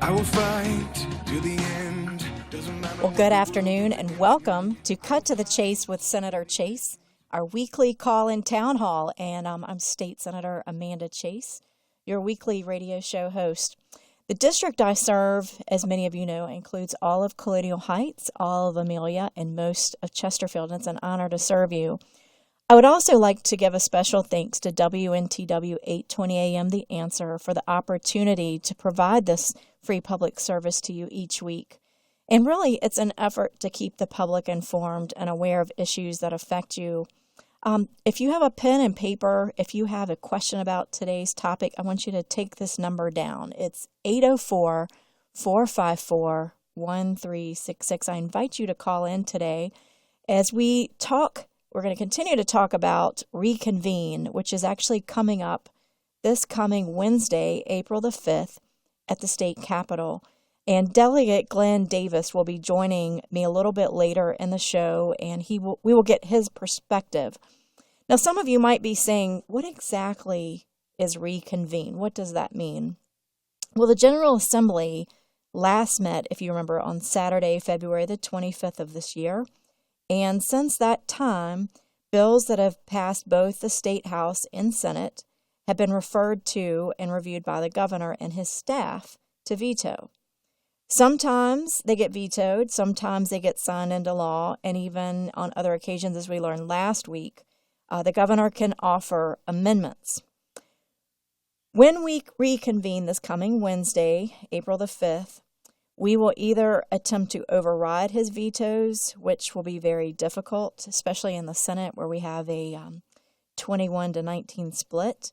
I will fight to the end. Doesn't matter. Well, good afternoon and welcome to Cut to the Chase with Senator Chase, our weekly call-in town hall. And I'm State Senator Amanda Chase, your weekly radio show host. The district I serve, as many of you know, includes all of Colonial Heights, all of Amelia, and most of Chesterfield. And it's an honor to serve you. I would also like to give a special thanks to WNTW 820 AM The Answer for the opportunity to provide this free public service to you each week. And really, it's an effort to keep the public informed and aware of issues that affect you. If you have a pen and paper, if you have a question about today's topic, I want you to take this number down. It's 804-454-1366. I invite you to call in today as we talk. We're going to continue to talk about Reconvene, which is actually coming up this coming Wednesday, April the 5th, at the state capitol. And Delegate Glen Davis will be joining me a little bit later in the show, and we will get his perspective. Now, some of you might be saying, what exactly is Reconvene? What does that mean? Well, the General Assembly last met, if you remember, on Saturday, February the 25th of this year. And since that time, bills that have passed both the State House and Senate have been referred to and reviewed by the governor and his staff to veto. Sometimes they get vetoed, sometimes they get signed into law, and even on other occasions, as we learned last week, the governor can offer amendments. When we reconvene this coming Wednesday, April the 5th, we will either attempt to override his vetoes, which will be very difficult, especially in the Senate where we have a 21-19 split,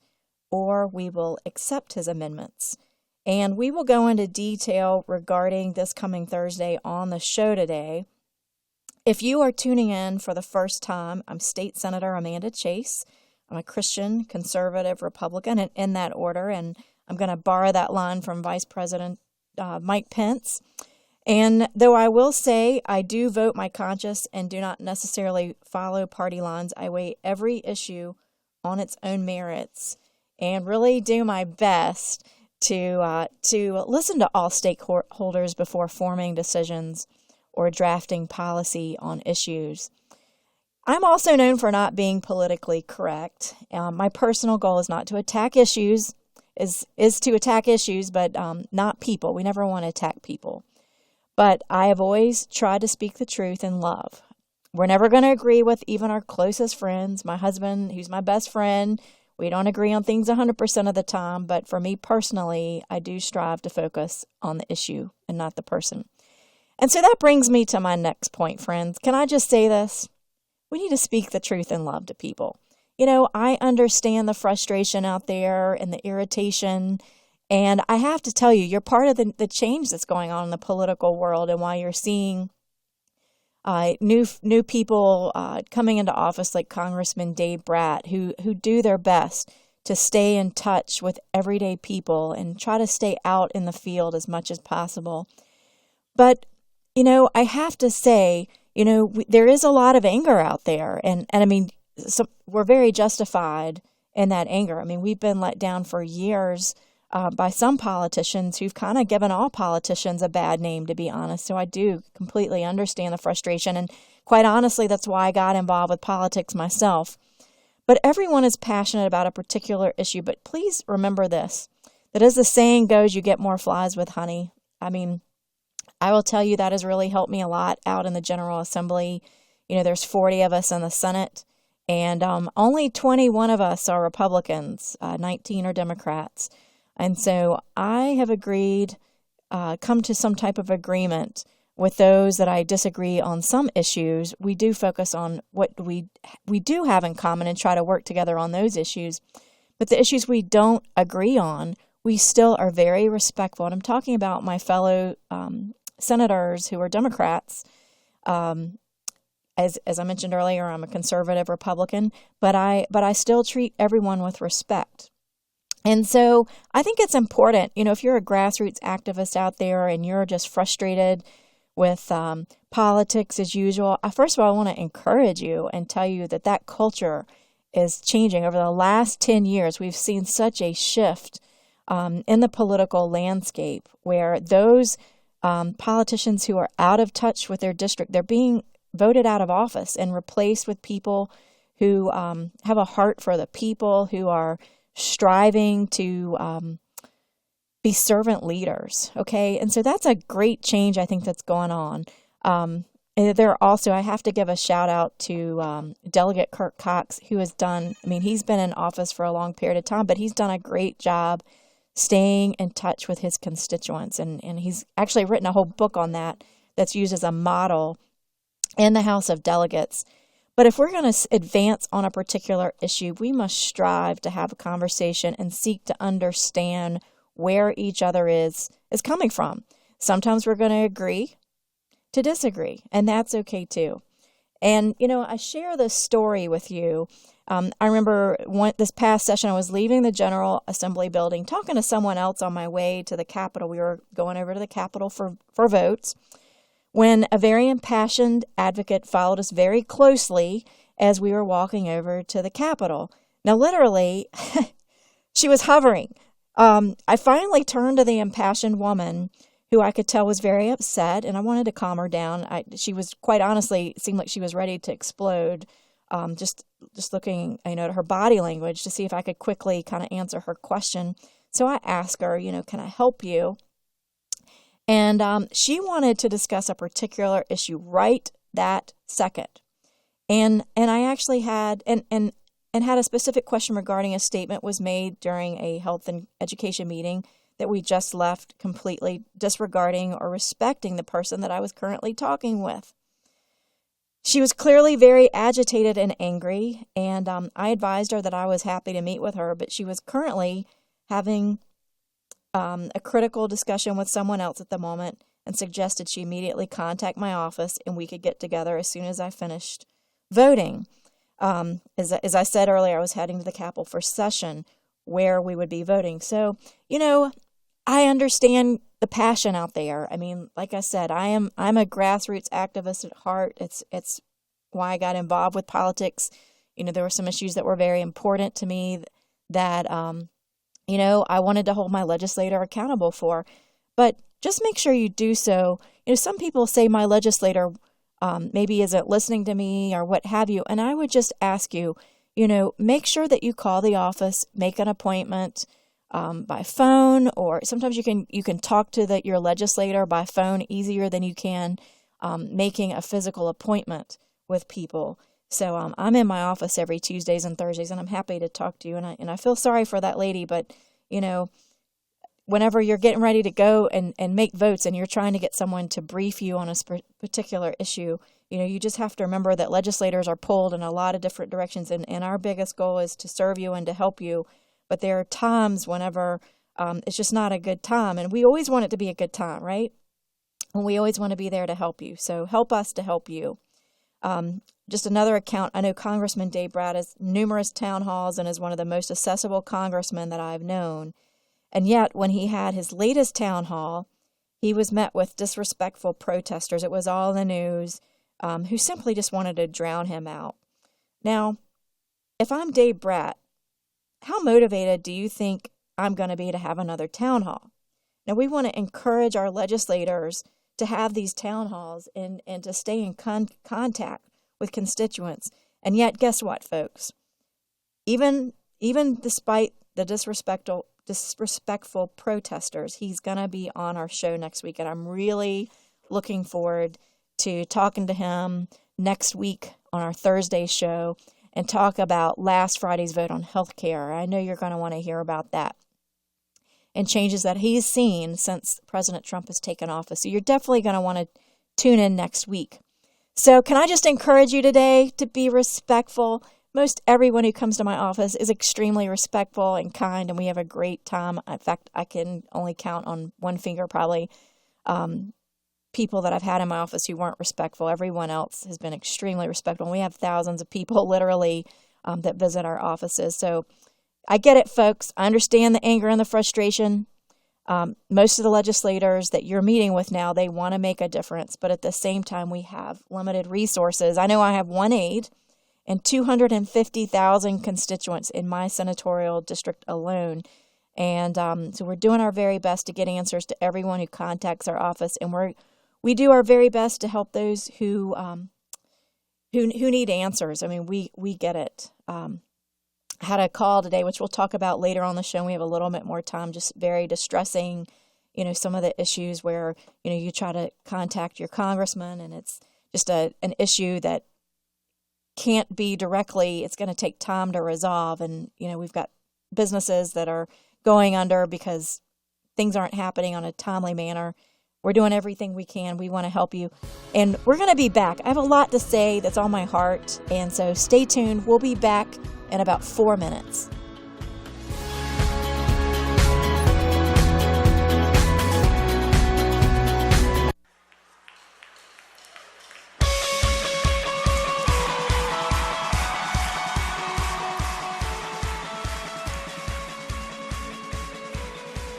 or we will accept his amendments. And we will go into detail regarding this coming Thursday on the show today. If you are tuning in for the first time, I'm State Senator Amanda Chase. I'm a Christian, conservative, Republican, and in that order. And I'm going to borrow that line from Vice President Mike Pence. And though I will say I do vote my conscience and do not necessarily follow party lines, I weigh every issue on its own merits and really do my best to listen to all stakeholders before forming decisions or drafting policy on issues. I'm also known for not being politically correct. My personal goal is not to attack issues, is to attack issues, but not people. We never want to attack people. But I have always tried to speak the truth in love. We're never going to agree with even our closest friends. My husband, who's my best friend, we don't agree on things 100% of the time, but for me personally, I do strive to focus on the issue and not the person. And so that brings me to my next point, friends. Can I just say this? We need to speak the truth in love to people. You know, I understand the frustration out there and the irritation, and I have to tell you, you're part of the change that's going on in the political world and why you're seeing new people coming into office like Congressman Dave Bratt, who do their best to stay in touch with everyday people and try to stay out in the field as much as possible. But, you know, I have to say, you know, there is a lot of anger out there. And I mean, we're very justified in that anger. I mean, we've been let down for years by some politicians who've kind of given all politicians a bad name, to be honest. So I do completely understand the frustration. And quite honestly, that's why I got involved with politics myself. But everyone is passionate about a particular issue. But please remember this, that as the saying goes, you get more flies with honey. I mean, I will tell you that has really helped me a lot out in the General Assembly. You know, there's 40 of us in the Senate, and only 21 of us are Republicans, 19 are Democrats. And so I have agreed, come to some type of agreement with those that I disagree on some issues. We do focus on what we do have in common and try to work together on those issues. But the issues we don't agree on, we still are very respectful. And I'm talking about my fellow senators who are Democrats. As I mentioned earlier, I'm a conservative Republican, but I still treat everyone with respect. And so I think it's important, you know, if you're a grassroots activist out there and you're just frustrated with politics as usual, first of all, I want to encourage you and tell you that culture is changing. Over the last 10 years, we've seen such a shift in the political landscape, where those politicians who are out of touch with their district, they're being voted out of office and replaced with people who have a heart for the people, who are striving to be servant leaders, okay? And so that's a great change, I think, that's going on. And there also, I have to give a shout out to Delegate Kirk Cox, who has done, I mean, he's been in office for a long period of time, but he's done a great job staying in touch with his constituents. And he's actually written a whole book on that that's used as a model in the House of Delegates. But if we're going to advance on a particular issue, we must strive to have a conversation and seek to understand where each other is coming from. Sometimes we're going to agree to disagree, and that's okay too. And, I share this story with you. I remember this past session, I was leaving the General Assembly building, talking to someone else on my way to the Capitol. We were going over to the Capitol for votes, when a very impassioned advocate followed us very closely as we were walking over to the Capitol. Now, literally, she was hovering. I finally turned to the impassioned woman, who I could tell was very upset, and I wanted to calm her down. She was, quite honestly, it seemed like she was ready to explode, just looking, at her body language to see if I could quickly kind of answer her question. So I asked her, can I help you? And she wanted to discuss a particular issue right that second. And I actually had, and had a specific question regarding a statement was made during a health and education meeting that we just left, completely disregarding or respecting the person that I was currently talking with. She was clearly very agitated and angry, and I advised her that I was happy to meet with her, but she was currently having a critical discussion with someone else at the moment, and suggested she immediately contact my office and we could get together as soon as I finished voting. As I said earlier, I was heading to the Capitol for session where we would be voting. So, I understand the passion out there. I mean, like I said, I'm a grassroots activist at heart. It's why I got involved with politics. There were some issues that were very important to me that I wanted to hold my legislator accountable for. But just make sure you do so. Some people say my legislator maybe isn't listening to me or what have you. And I would just ask you, make sure that you call the office, make an appointment by phone, or sometimes you can talk to your legislator by phone easier than you can making a physical appointment with people. So I'm in my office every Tuesdays and Thursdays, and I'm happy to talk to you. And I feel sorry for that lady, but whenever you're getting ready to go and make votes, and you're trying to get someone to brief you on a particular issue, you just have to remember that legislators are pulled in a lot of different directions, and our biggest goal is to serve you and to help you. But there are times whenever it's just not a good time, and we always want it to be a good time, right? And we always want to be there to help you. So help us to help you. Just another account, I know Congressman Dave Brat has numerous town halls and is one of the most accessible congressmen that I've known. And yet, when he had his latest town hall, he was met with disrespectful protesters. It was all in the news, who simply just wanted to drown him out. Now, if I'm Dave Brat, how motivated do you think I'm going to be to have another town hall? Now, we want to encourage our legislators to have these town halls and to stay in contact with constituents. And yet, guess what, folks? Even despite the disrespectful protesters, he's going to be on our show next week. And I'm really looking forward to talking to him next week on our Thursday show and talk about last Friday's vote on health care. I know you're going to want to hear about that and changes that he's seen since President Trump has taken office. So you're definitely going to want to tune in next week. So can I just encourage you today to be respectful? Most everyone who comes to my office is extremely respectful and kind, and we have a great time. In fact, I can only count on one finger probably people that I've had in my office who weren't respectful. Everyone else has been extremely respectful. And we have thousands of people literally that visit our offices. So I get it, folks. I understand the anger and the frustration. Most of the legislators that you're meeting with now, they want to make a difference. But at the same time, we have limited resources. I know I have one aide and 250,000 constituents in my senatorial district alone. And so we're doing our very best to get answers to everyone who contacts our office, and we do our very best to help those who need answers. I mean, we get it. I had a call today, which we'll talk about later on the show. We have a little bit more time, just very distressing, some of the issues where, you try to contact your congressman and it's just an issue that can't be directly, it's going to take time to resolve. And, we've got businesses that are going under because things aren't happening on a timely manner. We're doing everything we can. We want to help you. And we're going to be back. I have a lot to say that's on my heart. And so stay tuned. We'll be back in about 4 minutes.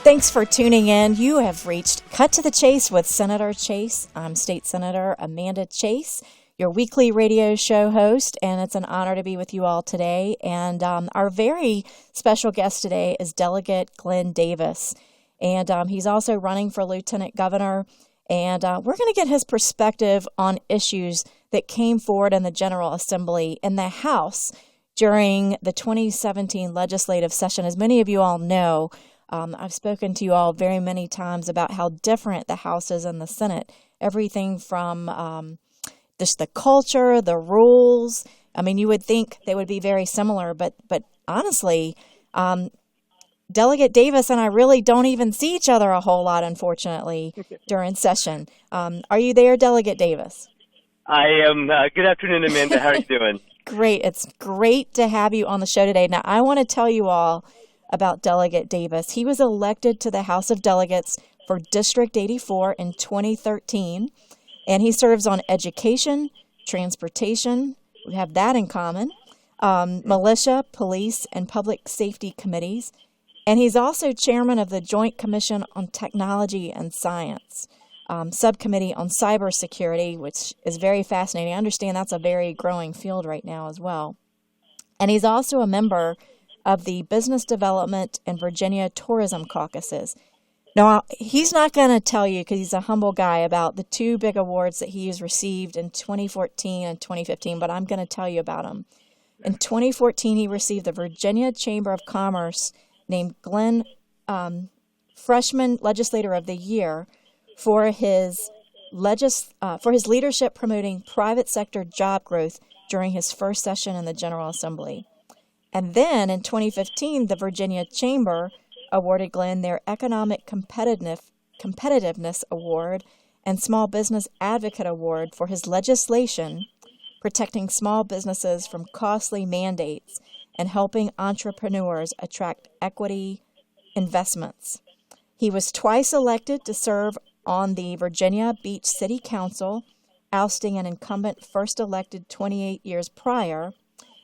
Thanks for tuning in. You have reached Cut to the Chase with Senator Chase. I'm State Senator Amanda Chase, your weekly radio show host, and it's an honor to be with you all today. And our very special guest today is Delegate Glen Davis, and he's also running for Lieutenant Governor. And we're going to get his perspective on issues that came forward in the General Assembly in the House during the 2017 legislative session. As many of you all know, I've spoken to you all very many times about how different the House is and the Senate. Everything from just the culture, the rules. I mean, you would think they would be very similar, but honestly, Delegate Davis and I really don't even see each other a whole lot, unfortunately, during session. Are you there, Delegate Davis? I am. Good afternoon, Amanda. How are you doing? Great. It's great to have you on the show today. Now, I want to tell you all about Delegate Davis. He was elected to the House of Delegates for District 84 in 2013, and he serves on education, transportation, we have that in common, militia, police, and public safety committees, and he's also chairman of the Joint Commission on Technology and Science, subcommittee on cybersecurity, which is very fascinating. I understand that's a very growing field right now as well. And he's also a member of the Business Development and Virginia Tourism Caucuses. Now, he's not going to tell you, because he's a humble guy, about the two big awards that he has received in 2014 and 2015, but I'm going to tell you about them. In 2014, he received the Virginia Chamber of Commerce named Glen Freshman Legislator of the Year for his leadership promoting private sector job growth during his first session in the General Assembly. And then in 2015, the Virginia Chamber awarded Glen their Economic Competitiveness Award and Small Business Advocate Award for his legislation protecting small businesses from costly mandates and helping entrepreneurs attract equity investments. He was twice elected to serve on the Virginia Beach City Council, ousting an incumbent first elected 28 years prior,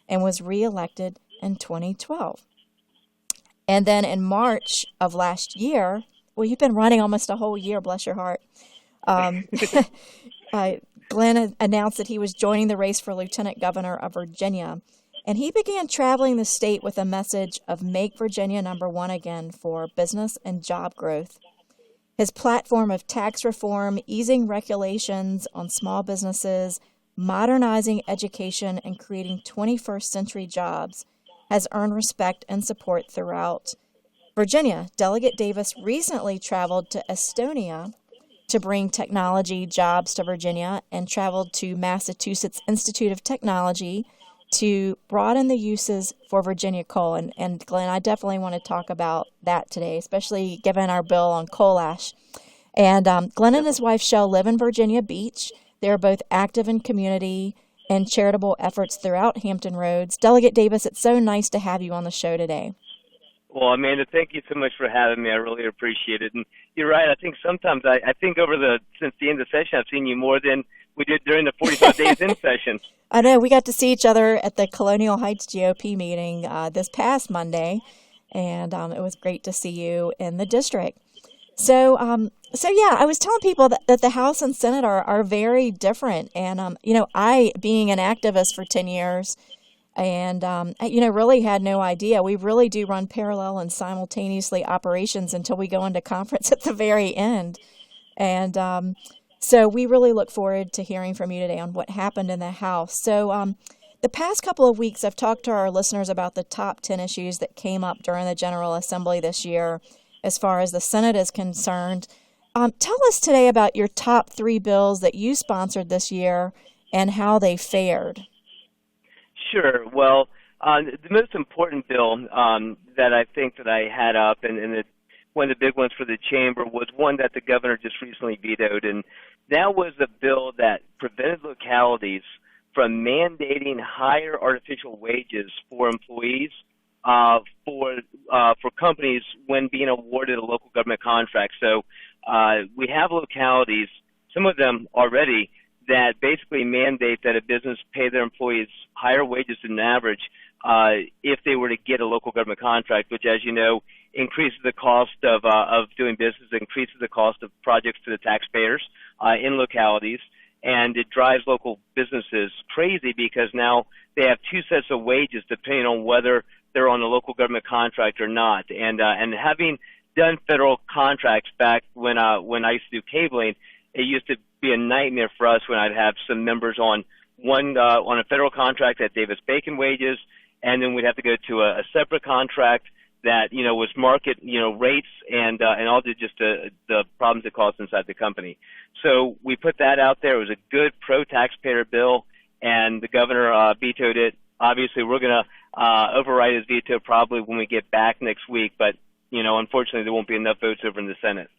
and was reelected in 2012. And then in March of last year, well, you've been running almost a whole year, bless your heart, Glenn announced that he was joining the race for Lieutenant Governor of Virginia. And he began traveling the state with a message of Make Virginia number one again for business and job growth. His platform of tax reform, easing regulations on small businesses, modernizing education, and creating 21st century jobs has earned respect and support throughout Virginia. Delegate Davis recently traveled to Estonia to bring technology jobs to Virginia and traveled to Massachusetts Institute of Technology to broaden the uses for Virginia coal. And Glenn, I definitely want to talk about that today, especially given our bill on coal ash. And Glenn and his wife Shell live in Virginia Beach. They're both active in community and charitable efforts throughout Hampton Roads. Delegate Davis, it's so nice to have you on the show today. Well, Amanda, thank you so much for having me. I really appreciate it. And you're right. I think sometimes I think since the end of the session, I've seen you more than we did during the 45 days in session. I know. We got to see each other at the Colonial Heights GOP meeting this past Monday, and it was great to see you in the district. So yeah, I was telling people that the House and Senate are very different. And, I, being an activist for 10 years, and really had no idea. We really do run parallel and simultaneously operations until we go into conference at the very end. And so we really look forward to hearing from you today on what happened in the House. So the past couple of weeks, I've talked to our listeners about the top 10 issues that came up during the General Assembly this year as far as the Senate is concerned. Tell us today about your top 3 bills that you sponsored this year and how they fared. Sure. Well, the most important bill that I think that I had up, and one of the big ones for the chamber, was one that the governor just recently vetoed, and that was a bill that prevented localities from mandating higher artificial wages for employees for companies when being awarded a local government contract. So we have localities, some of them already, that basically mandate that a business pay their employees higher wages than average if they were to get a local government contract, which, as you know, increases the cost of doing business, increases the cost of projects to the taxpayers in localities, and it drives local businesses crazy because now they have 2 sets of wages depending on whether they're on a local government contract or not. And having done federal contracts back when I used to do cabling, it used to be a nightmare for us when I'd have some members on a federal contract at Davis-Bacon wages, and then we'd have to go to a separate contract that was market rates and all the problems it caused inside the company. So we put that out there. It was a good pro-taxpayer bill, and the governor vetoed it. Obviously, we're going to override his veto probably when we get back next week, but unfortunately, there won't be enough votes over in the Senate.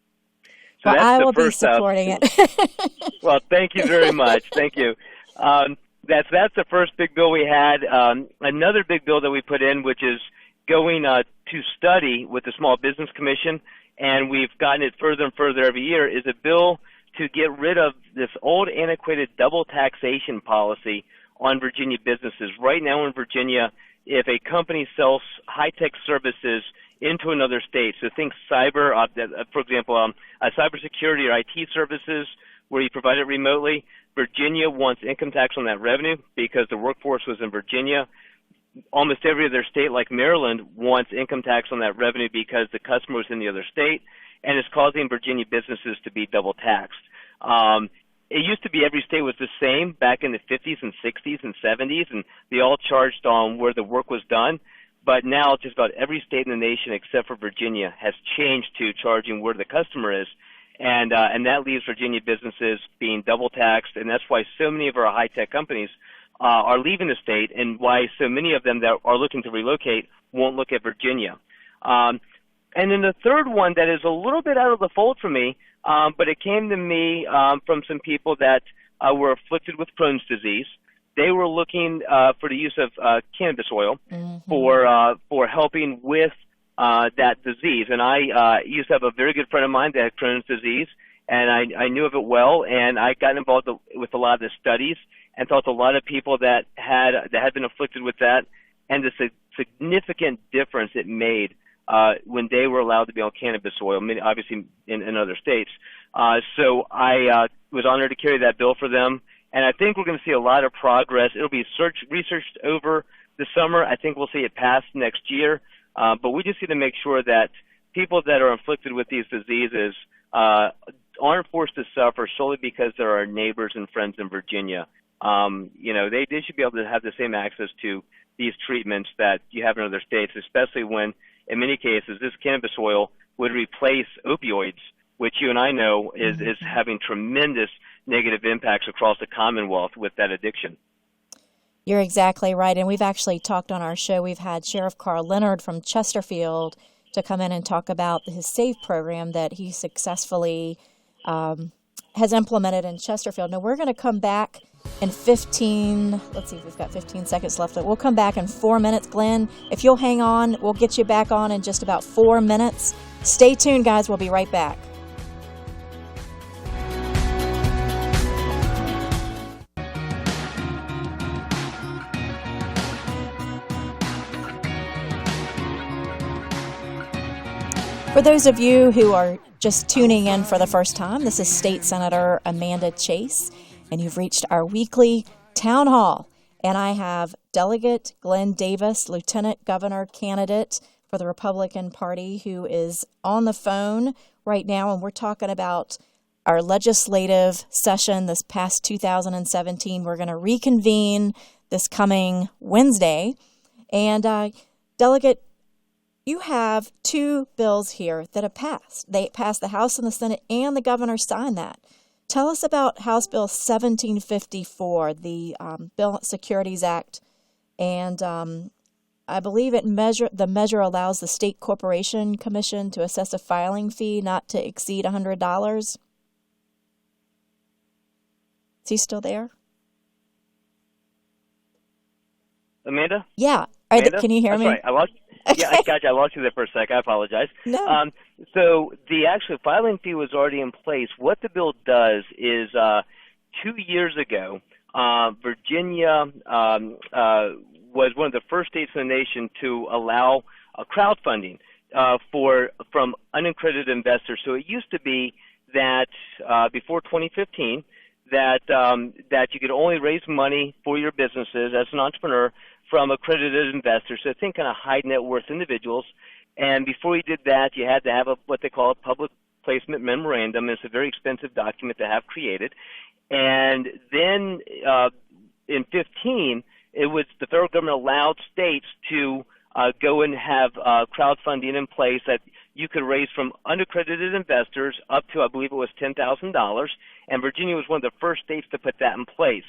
So well, I will be supporting it. Well, thank you very much. Thank you. That's the first big bill we had. Another big bill that we put in, which is going to study with the Small Business Commission, and we've gotten it further and further every year, is a bill to get rid of this old antiquated double taxation policy on Virginia businesses. Right now in Virginia, if a company sells high-tech services into another state, so think cyber, for example, cybersecurity or IT services where you provide it remotely, Virginia wants income tax on that revenue because the workforce was in Virginia. Almost every other state, like Maryland, wants income tax on that revenue because the customer was in the other state, and it's causing Virginia businesses to be double taxed. It used to be every state was the same back in the 50s and 60s and 70s, and they all charged on where the work was done. But now just about every state in the nation except for Virginia has changed to charging where the customer is, and that leaves Virginia businesses being double taxed, and that's why so many of our high-tech companies are leaving the state, and why so many of them that are looking to relocate won't look at Virginia. And then the third one that is a little bit out of the fold for me, but it came to me from some people that were afflicted with Crohn's disease. They were looking for the use of cannabis oil for helping with that disease. And I used to have a very good friend of mine that had Crohn's disease, and I knew of it well, and I got involved with a lot of the studies and talked to a lot of people that had been afflicted with that, and the significant difference it made when they were allowed to be on cannabis oil, obviously in other states. So I was honored to carry that bill for them, and I think we're going to see a lot of progress. It'll be researched over the summer. I think we'll see it passed next year, but we just need to make sure that people that are afflicted with these diseases aren't forced to suffer solely because they're our neighbors and friends in Virginia. They should be able to have the same access to these treatments that you have in other states, especially when, in many cases, this cannabis oil would replace opioids, which you and I know is having tremendous negative impacts across the Commonwealth with that addiction. You're exactly right. And we've actually talked on our show. We've had Sheriff Carl Leonard from Chesterfield to come in and talk about his SAVE program that he successfully has implemented in Chesterfield. Now, we're going to come back in 15, let's see if we've got 15 seconds left. We'll come back in 4 minutes. Glenn, if you'll hang on, we'll get you back on in just about 4 minutes. Stay tuned, guys. We'll be right back. For those of you who are just tuning in for the first time, this is State Senator Amanda Chase, and you've reached our weekly town hall. And I have Delegate Glen Davis, Lieutenant Governor candidate for the Republican Party, who is on the phone right now. And we're talking about our legislative session this past 2017. We're going to reconvene this coming Wednesday. And Delegate, you have two bills here that have passed. They passed the House and the Senate, and the governor signed that. Tell us about House Bill 1754, the Bill Securities Act, and I believe the measure allows the State Corporation Commission to assess a filing fee not to exceed $100. Is he still there? Amanda? Yeah. Amanda? Can you hear me? Sorry, I lost. Yeah, I got you. I lost you there for a sec. I apologize. No. So the actual filing fee was already in place. What the bill does is 2 years ago, Virginia was one of the first states in the nation to allow crowdfunding from unaccredited investors. So it used to be that before 2015 that you could only raise money for your businesses as an entrepreneur from accredited investors, so think kind of high net worth individuals. And before you did that, you had to have what they call a public placement memorandum. It's a very expensive document to have created. And then in 15, it was the federal government allowed states to go and have crowdfunding in place that you could raise from unaccredited investors up to, I believe it was $10,000. And Virginia was one of the first states to put that in place.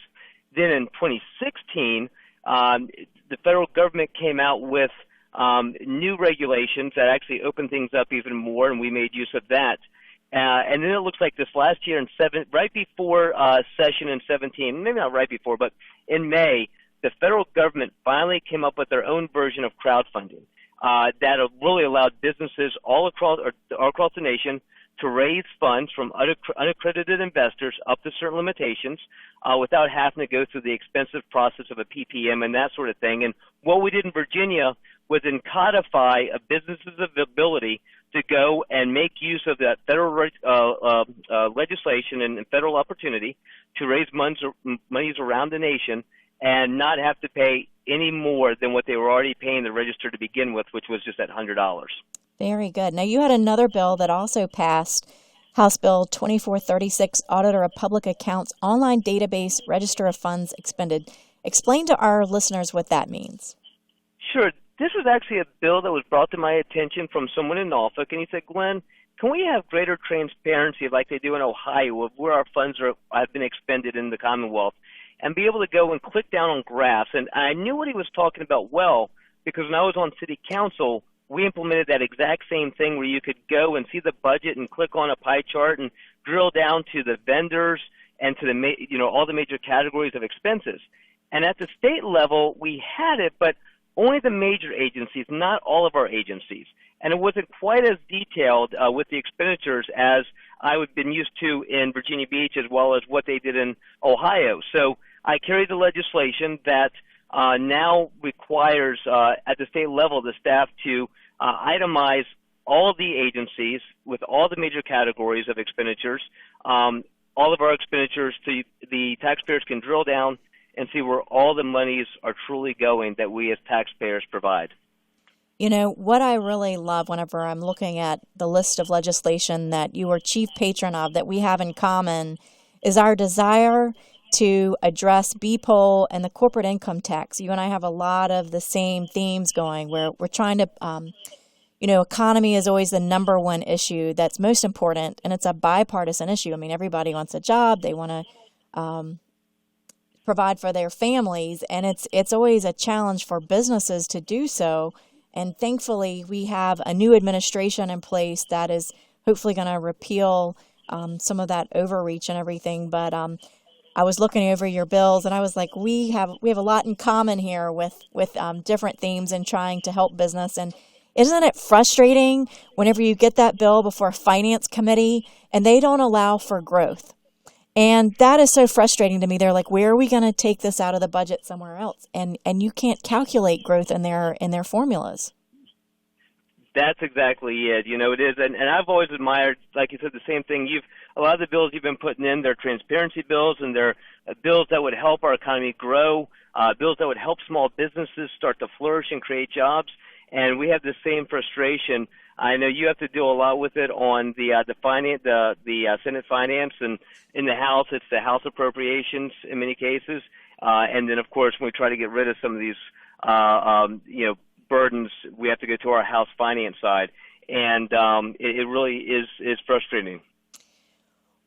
Then in 2016, the federal government came out with new regulations that actually opened things up even more, and we made use of that. And then it looks like this last year, right before session in 17, maybe not right before, but in May, the federal government finally came up with their own version of crowdfunding that really allowed businesses all across the nation to raise funds from unaccredited investors up to certain limitations without having to go through the expensive process of a PPM and that sort of thing. And what we did in Virginia was then codify a business's ability to go and make use of that federal legislation and federal opportunity to raise monies around the nation and not have to pay any more than what they were already paying the register to begin with, which was just that $100. Very good. Now, you had another bill that also passed, House Bill 2436, Auditor of Public Accounts, Online Database, Register of Funds Expended. Explain to our listeners what that means. Sure. This was actually a bill that was brought to my attention from someone in Norfolk, and he said, Glenn, can we have greater transparency like they do in Ohio of where our funds have been expended in the Commonwealth and be able to go and click down on graphs? And I knew what he was talking about well because when I was on city council, we implemented that exact same thing where you could go and see the budget and click on a pie chart and drill down to the vendors and to the all the major categories of expenses. And at the state level, we had it, but only the major agencies, not all of our agencies. And it wasn't quite as detailed with the expenditures as I would have been used to in Virginia Beach as well as what they did in Ohio. So I carried the legislation that now requires at the state level the staff to itemize all of the agencies with all the major categories of expenditures, all of our expenditures, so the taxpayers can drill down and see where all the monies are truly going that we as taxpayers provide. You know, what I really love whenever I'm looking at the list of legislation that you are chief patron of, that we have in common, is our desire to address BPOL and the corporate income tax. You and I have a lot of the same themes going where we're trying to, economy is always the number one issue that's most important, and it's a bipartisan issue. I mean, everybody wants a job. They want to provide for their families, and it's always a challenge for businesses to do so. And thankfully, we have a new administration in place that is hopefully going to repeal some of that overreach and everything. But I was looking over your bills, and I was like, we have a lot in common here with different themes and trying to help business. And isn't it frustrating whenever you get that bill before a finance committee and they don't allow for growth? And that is so frustrating to me. They're like, where are we going to take this out of the budget somewhere else? And you can't calculate growth in their formulas. That's exactly it. It is. And I've always admired, like you said, the same thing. a lot of the bills you've been putting in, they're transparency bills, and they're bills that would help our economy grow, bills that would help small businesses start to flourish and create jobs. And we have the same frustration. I know you have to deal a lot with it on the Senate Finance, and in the House, it's the House Appropriations in many cases. And then, of course, when we try to get rid of some of these, burdens, we have to go to our House Finance side, and it really is frustrating.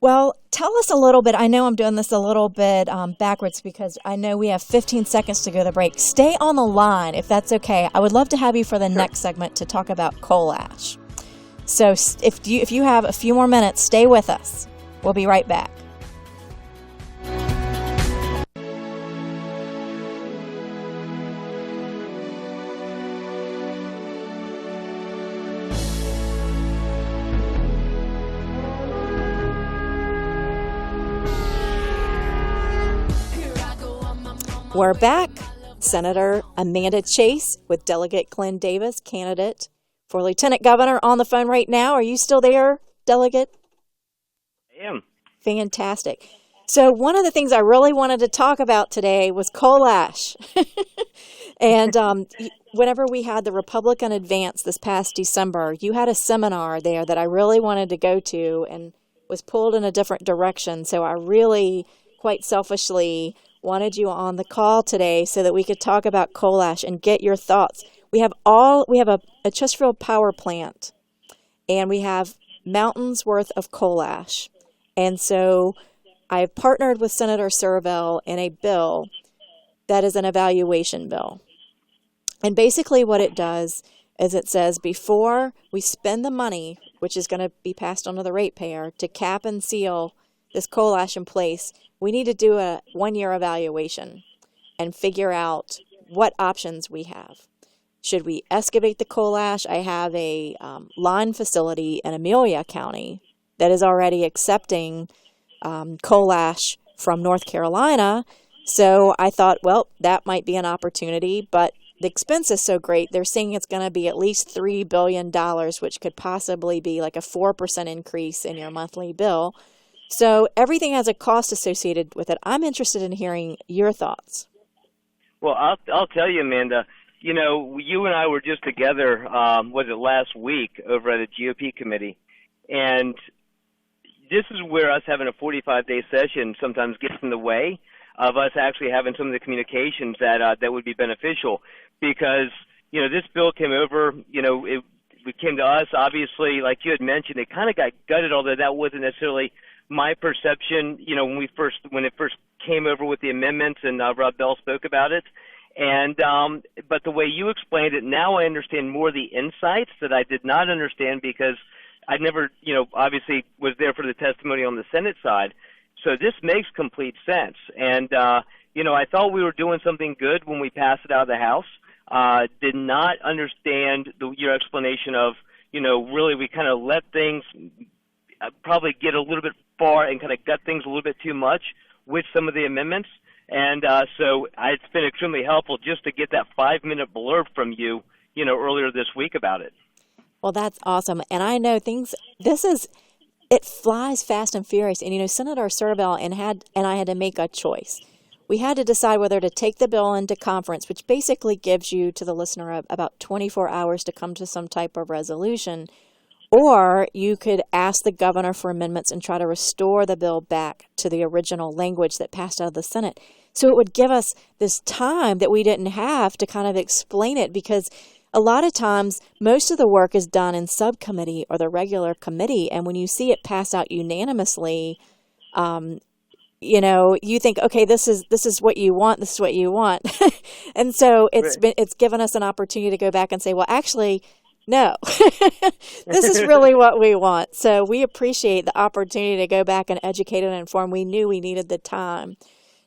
Well, tell us a little bit. I know I'm doing this a little bit backwards because I know we have 15 seconds to go to the break. Stay on the line if that's okay. I would love to have you for the next segment to talk about coal ash. So if you have a few more minutes, stay with us. We'll be right back. We're back. Senator Amanda Chase with Delegate Glen Davis, candidate for Lieutenant Governor, on the phone right now. Are you still there, Delegate? I am. Fantastic. So one of the things I really wanted to talk about today was coal ash. And whenever we had the Republican Advance this past December, you had a seminar there that I really wanted to go to and was pulled in a different direction. So I really, quite selfishly, wanted you on the call today so that we could talk about coal ash and get your thoughts. We have a Chesterfield power plant, and we have mountains worth of coal ash. And so I've partnered with Senator Servell in a bill that is an evaluation bill. And basically what it does is it says before we spend the money, which is going to be passed on to the ratepayer, to cap and seal this coal ash in place, we need to do a one-year evaluation and figure out what options we have. Should we excavate the coal ash? I have a line facility in Amelia County that is already accepting coal ash from North Carolina. So I thought, well, that might be an opportunity, but the expense is so great. They're saying it's going to be at least $3 billion, which could possibly be like a 4% increase in your monthly bill. So everything has a cost associated with it. I'm interested in hearing your thoughts. Well, I'll tell you, Amanda, you know, you and I were just together, was it last week, over at a GOP committee, and this is where us having a 45-day session sometimes gets in the way of us actually having some of the communications that would be beneficial, because, you know, this bill came over, you know, it came to us, obviously, like you had mentioned, it kind of got gutted, although that wasn't necessarily my perception, you know, when it first came over with the amendments, and Rob Bell spoke about it. And but the way you explained it, now I understand more of the insights that I did not understand, because I never, you know, obviously was there for the testimony on the Senate side. So this makes complete sense. And, you know, I thought we were doing something good when we passed it out of the House. Did not understand your explanation of, you know, really we kind of let things probably get a little bit far and kind of gut things a little bit too much with some of the amendments. And so it's been extremely helpful just to get that 5-minute blurb from you, you know, earlier this week about it. Well, that's awesome. And I know it flies fast and furious. And, you know, Senator Servell and I had to make a choice. We had to decide whether to take the bill into conference, which basically gives you, to the listener, about 24 hours to come to some type of resolution, or you could ask the governor for amendments and try to restore the bill back to the original language that passed out of the Senate. So it would give us this time that we didn't have to kind of explain it, because a lot of times most of the work is done in subcommittee or the regular committee, and when you see it pass out unanimously, you know, you think, okay, this is what you want, this is what you want. And so it's given us an opportunity to go back and say, well, actually, no, this is really what we want. So we appreciate the opportunity to go back and educate and inform. We knew we needed the time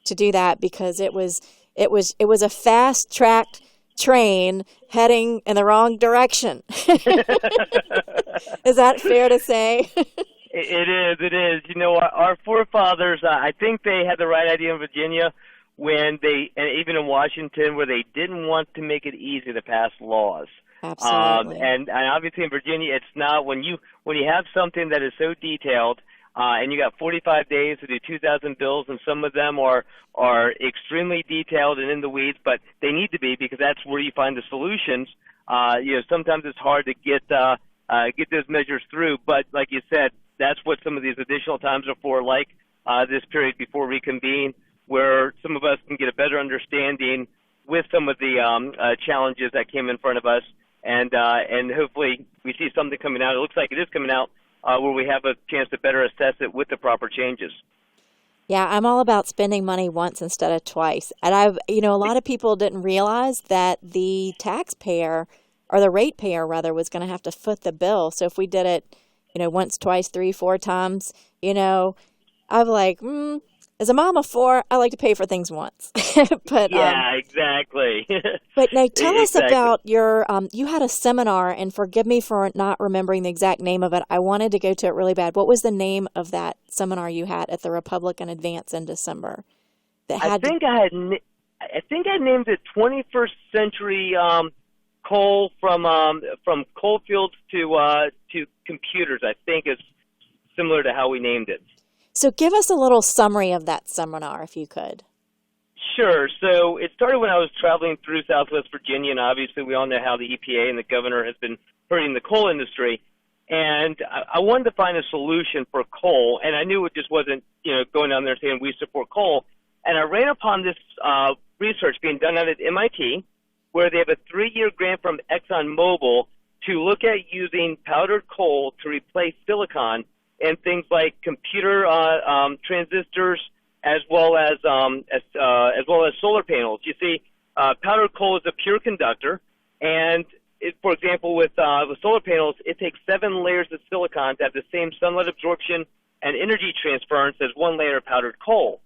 to do that, because it was a fast-tracked train heading in the wrong direction. Is that fair to say? It is. You know, our forefathers, I think they had the right idea in Virginia and even in Washington, where they didn't want to make it easy to pass laws. Absolutely. And obviously in Virginia, it's not, when you have something that is so detailed, and you got 45 days to do 2,000 bills, and some of them are extremely detailed and in the weeds, but they need to be because that's where you find the solutions. Sometimes it's hard to get those measures through, but like you said, that's what some of these additional times are for, like this period before reconvene, where some of us can get a better understanding with some of the challenges that came in front of us, and hopefully we see something coming out. It looks like it is coming out where we have a chance to better assess it with the proper changes. Yeah, I'm all about spending money once instead of twice. And a lot of people didn't realize that the taxpayer, or the ratepayer rather, was going to have to foot the bill. So if we did it, once, twice, 3, 4 times, I'm like, as a mom of 4, I like to pay for things once. But yeah, exactly. But now tell us Exactly. about your, you had a seminar, and forgive me for not remembering the exact name of it. I wanted to go to it really bad. What was the name of that seminar you had at the Republican Advance in December? I think I named it 21st Century Coal from coal fields to computers. I think is similar to how we named it. So give us a little summary of that seminar, if you could. Sure. So it started when I was traveling through Southwest Virginia, and obviously we all know how the EPA and the governor has been hurting the coal industry. And I wanted to find a solution for coal, and I knew it just wasn't, going down there saying we support coal. And I ran upon this research being done out at MIT, where they have a 3-year grant from ExxonMobil to look at using powdered coal to replace silicon in things like computer transistors, as well as solar panels. You see, powdered coal is a pure conductor, and for example, with solar panels, it takes 7 layers of silicon to have the same sunlight absorption and energy transference as 1 layer of powdered coal.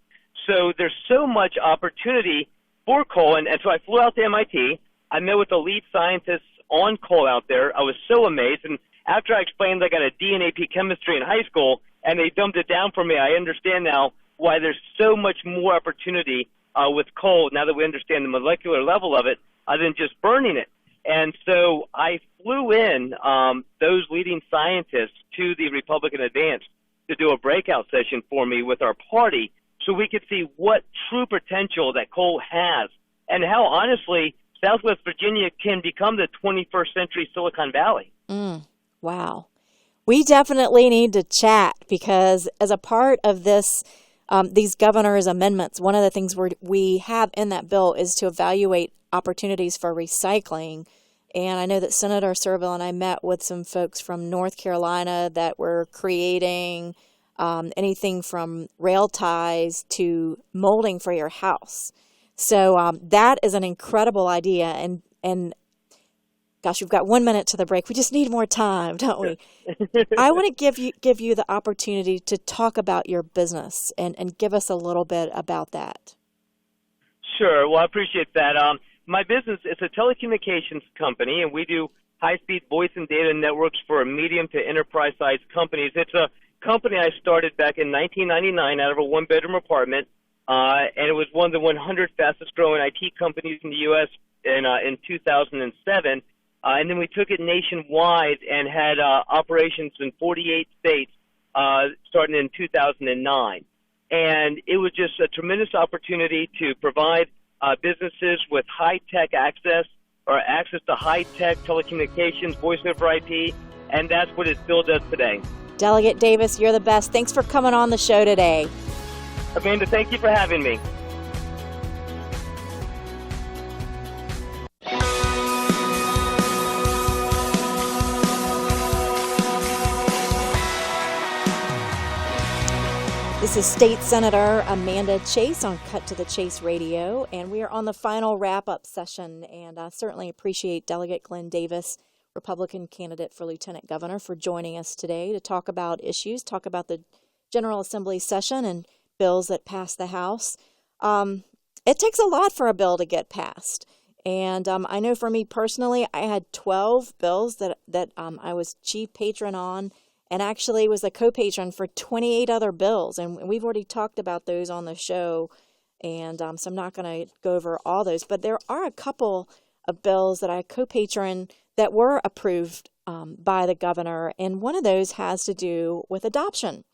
So there's so much opportunity for coal, and so I flew out to MIT. I met with the lead scientists on coal out there. I was so amazed, and after I explained I got a D and AP chemistry in high school, and they dumbed it down for me, I understand now why there's so much more opportunity with coal now that we understand the molecular level of it than just burning it. And so I flew in those leading scientists to the Republican Advance to do a breakout session for me with our party so we could see what true potential that coal has and how, honestly, Southwest Virginia can become the 21st century Silicon Valley. Wow. We definitely need to chat because as a part of this, these governor's amendments, one of the things we have in that bill is to evaluate opportunities for recycling. And I know that Senator Serville and I met with some folks from North Carolina that were creating anything from rail ties to molding for your house. So that is an incredible idea. And gosh, we've got 1 minute to the break. We just need more time, don't we? I want to give you the opportunity to talk about your business and give us a little bit about that. Sure. Well, I appreciate that. My business is a telecommunications company, and we do high-speed voice and data networks for medium to enterprise-sized companies. It's a company I started back in 1999 out of a one-bedroom apartment, and it was one of the 100 fastest-growing IT companies in the U.S. in 2007. And then we took it nationwide and had operations in 48 states starting in 2009. And it was just a tremendous opportunity to provide businesses with high-tech access or access to high-tech telecommunications, voice over IP, and that's what it still does today. Delegate Davis, you're the best. Thanks for coming on the show today. Amanda, thank you for having me. This is State Senator Amanda Chase on Cut to the Chase Radio, and we are on the final wrap-up session, and I certainly appreciate Delegate Glen Davis, Republican candidate for Lieutenant Governor, for joining us today to talk about issues, talk about the General Assembly session and bills that pass the House. It takes a lot for a bill to get passed, and I know for me personally, I had 12 bills that I was chief patron on, and actually was the co-patron for 28 other bills. And we've already talked about those on the show, and so I'm not going to go over all those. But there are a couple of bills that I co-patron that were approved by the governor, and one of those has to do with adoption.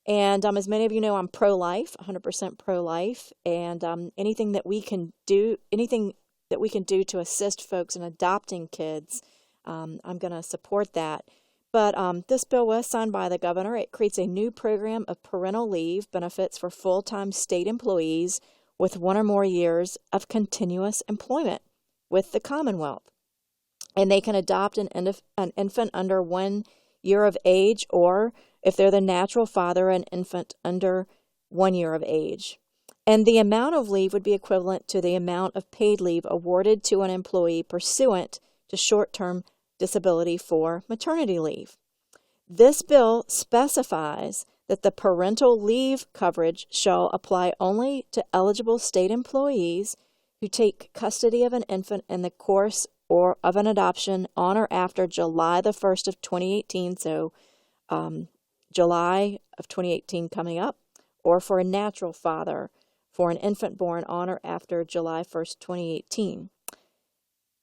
And as many of you know, I'm pro-life, 100% pro-life, and anything that we can do to assist folks in adopting kids, I'm going to support that. But this bill was signed by the governor. It creates a new program of parental leave benefits for full-time state employees with 1 or more years of continuous employment with the Commonwealth. And they can adopt an infant under 1 year of age, or if they're the natural father, an infant under 1 year of age. And the amount of leave would be equivalent to the amount of paid leave awarded to an employee pursuant to short-term disability for maternity leave. This bill specifies that the parental leave coverage shall apply only to eligible state employees who take custody of an infant in the course or of an adoption on or after July the 1st of 2018, so July of 2018 coming up, or for a natural father for an infant born on or after July 1st, 2018.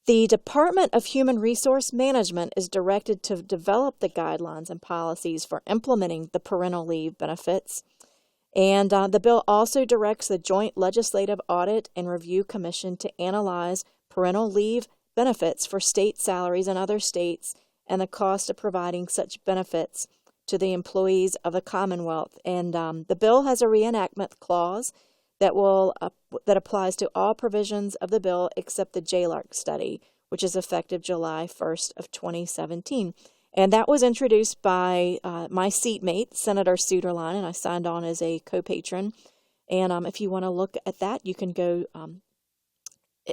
The Department of Human Resource Management is directed to develop the guidelines and policies for implementing the parental leave benefits. And the bill also directs the Joint Legislative Audit and Review Commission to analyze parental leave benefits for state salaries in other states and the cost of providing such benefits to the employees of the Commonwealth. And the bill has a reenactment clause that applies to all provisions of the bill except the JLARC study, which is effective July 1st of 2017. And that was introduced by my seatmate, Senator Suderline, and I signed on as a co-patron. And if you want to look at that, you can go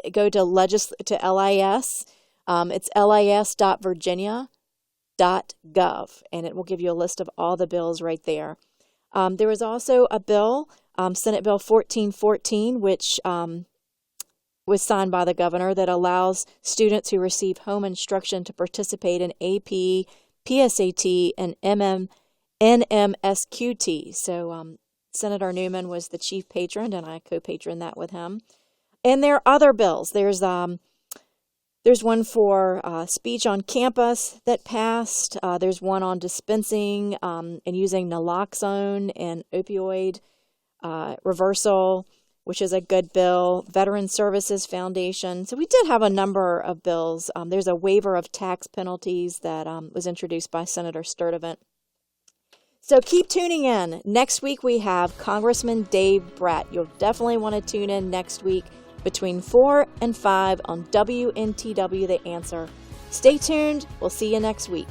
to LIS. It's lis.virginia.gov, and it will give you a list of all the bills right there. There was also a bill, Senate Bill 1414, which was signed by the governor, that allows students who receive home instruction to participate in AP, PSAT, and NMSQT. So Senator Newman was the chief patron, and I co-patroned that with him. And there are other bills. There's one for speech on campus that passed. There's one on dispensing and using naloxone and opioid reversal, which is a good bill. Veteran Services Foundation. So we did have a number of bills. There's a waiver of tax penalties that was introduced by Senator Sturdivant. So keep tuning in. Next week we have Congressman Dave Brett. You'll definitely want to tune in next week between 4 and 5 on WNTW The Answer. Stay tuned. We'll see you next week.